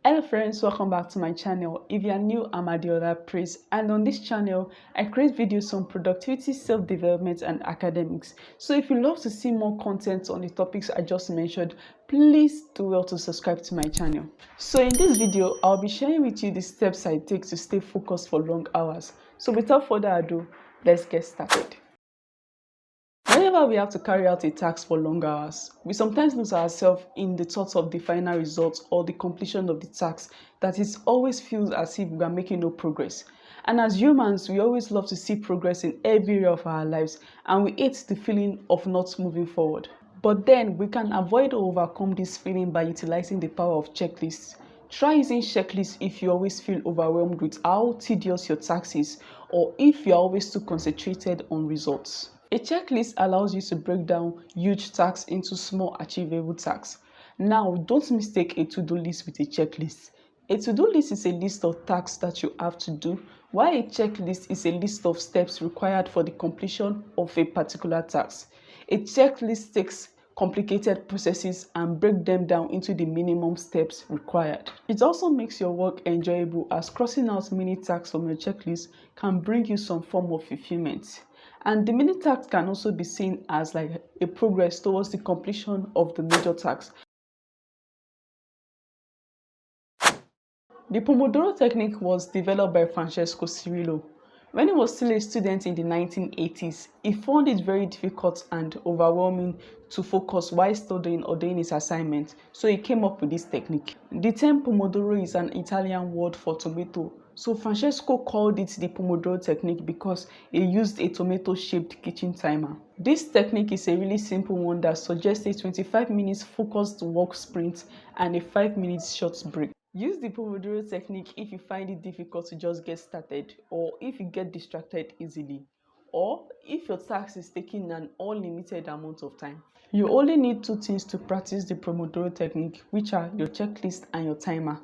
Hello friends, welcome back to my channel. If you are new, I'm Adeola Praise, and on this channel I create videos on productivity, self-development and academics. So if you love to see more content on the topics I just mentioned, please do well to subscribe to my channel. So in this video I'll be sharing with you the steps I take to stay focused for long hours. So without further ado, let's get started. Whenever we have to carry out a task for long hours, we sometimes lose ourselves in the thought of the final result or the completion of the task, that it always feels as if we are making no progress. And as humans, we always love to see progress in every area of our lives, and we hate the feeling of not moving forward. But then we can avoid or overcome this feeling by utilizing the power of checklists. Try using checklists if you always feel overwhelmed with how tedious your task is, or if you're always too concentrated on results. A checklist allows you to break down huge tasks into small achievable tasks. Now, don't mistake a to-do list with a checklist. A to-do list is a list of tasks that you have to do, while a checklist is a list of steps required for the completion of a particular task. A checklist takes complicated processes and break them down into the minimum steps required. It also makes your work enjoyable, as crossing out many tasks from your checklist can bring you some form of fulfillment. And the mini task can also be seen as like a progress towards the completion of the major task. The Pomodoro Technique was developed by Francesco Cirillo. When he was still a student in the 1980s, he found it very difficult and overwhelming to focus while studying or doing his assignment, so he came up with this technique. The term Pomodoro is an Italian word for tomato, so Francesco called it the Pomodoro Technique because he used a tomato-shaped kitchen timer. This technique is a really simple one that suggests a 25 minutes focused work sprint and a 5 minutes short break. Use the Pomodoro technique if you find it difficult to just get started, or if you get distracted easily, or if your task is taking an unlimited amount of time. You only need two things to practice the Pomodoro technique, which are your checklist and your timer.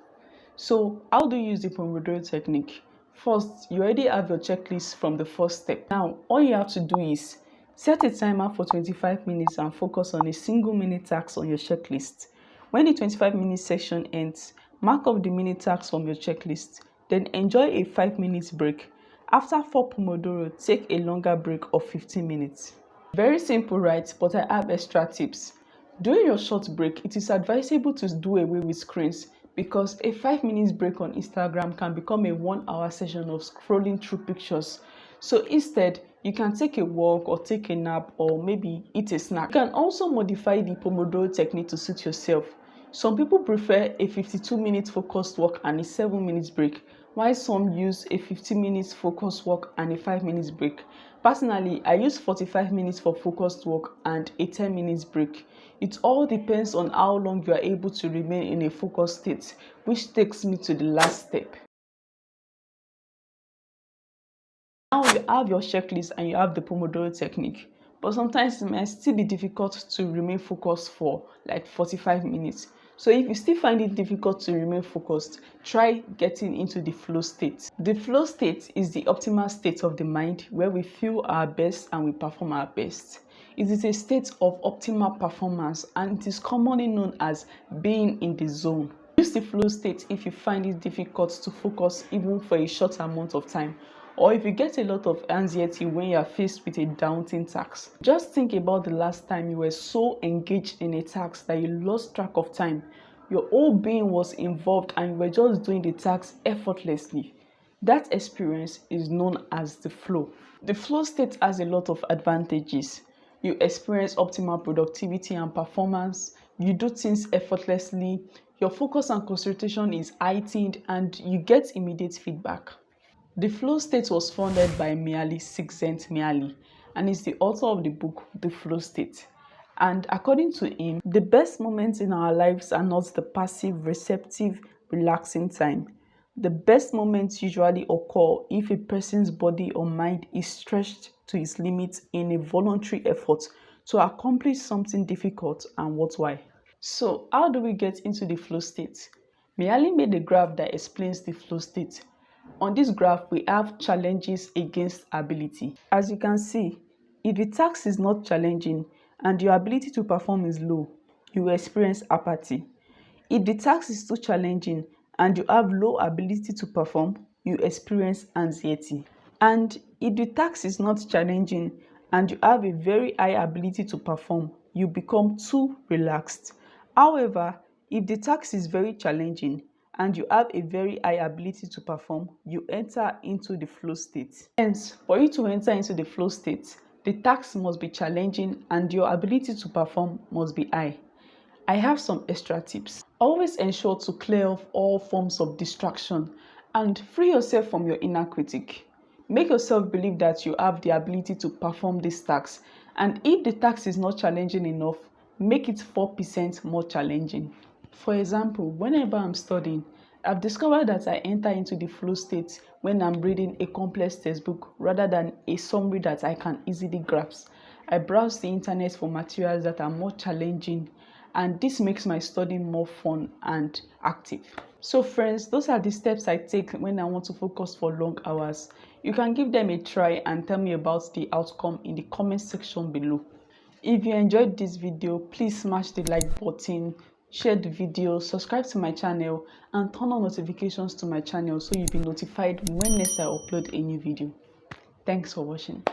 So how do you use the Pomodoro technique? First, you already have your checklist from the first step. Now, all you have to do is set a timer for 25 minutes and focus on a single minute task on your checklist. When the 25-minute section ends, mark up the mini tasks from your checklist, then enjoy a 5 minutes break. After 4 Pomodoro, take a longer break of 15 minutes. Very simple, right? But I have extra tips. During your short break, it is advisable to do away with screens, because a 5 minutes break on Instagram can become a 1 hour session of scrolling through pictures. So instead, you can take a walk or take a nap or maybe eat a snack. You can also modify the Pomodoro technique to suit yourself. Some people prefer a 52-minute focused walk and a 7 minutes break, while some use a 50 minutes focused walk and a 5 minutes break. Personally, I use 45 minutes for focused walk and a 10 minutes break. It all depends on how long you are able to remain in a focused state, which takes me to the last step. Now you have your checklist and you have the Pomodoro technique, but sometimes it might still be difficult to remain focused for like 45 minutes. So if you still find it difficult to remain focused, try getting into the flow state. The flow state is the optimal state of the mind where we feel our best and we perform our best. It is a state of optimal performance, and it is commonly known as being in the zone. Use the flow state if you find it difficult to focus even for a short amount of time, or if you get a lot of anxiety when you are faced with a daunting task. Just think about the last time you were so engaged in a task that you lost track of time. Your whole being was involved and you were just doing the task effortlessly. That experience is known as the flow. The flow state has a lot of advantages. You experience optimal productivity and performance. You do things effortlessly. Your focus and concentration is heightened, and you get immediate feedback. The flow state was founded by Mihaly Csikszentmihalyi, and is the author of the book The Flow State. And according to him, the best moments in our lives are not the passive, receptive, relaxing time. The best moments usually occur if a person's body or mind is stretched to its limits in a voluntary effort to accomplish something difficult and worthwhile. So, how do we get into the flow state? Mihaly made a graph that explains the flow state. On this graph, we have challenges against ability. As you can see, if the task is not challenging and your ability to perform is low, you will experience apathy. If the task is too challenging and you have low ability to perform, you experience anxiety. And if the task is not challenging and you have a very high ability to perform, you become too relaxed. However, if the task is very challenging and you have a very high ability to perform, you enter into the flow state. Hence, for you to enter into the flow state, the task must be challenging and your ability to perform must be high. I have some extra tips. Always ensure to clear off all forms of distraction and free yourself from your inner critic. Make yourself believe that you have the ability to perform this task, and if the task is not challenging enough, make it 4% more challenging. For example, whenever I'm studying, I've discovered that I enter into the flow state when I'm reading a complex textbook rather than a summary that I can easily grasp. I browse the internet for materials that are more challenging, and this makes my studying more fun and active. So friends, those are the steps I take when I want to focus for long hours. You can give them a try and tell me about the outcome in the comment section below. If you enjoyed this video, please smash the like button, share the video, subscribe to my channel, and turn on notifications to my channel so you'll be notified when next I upload a new video. Thanks for watching.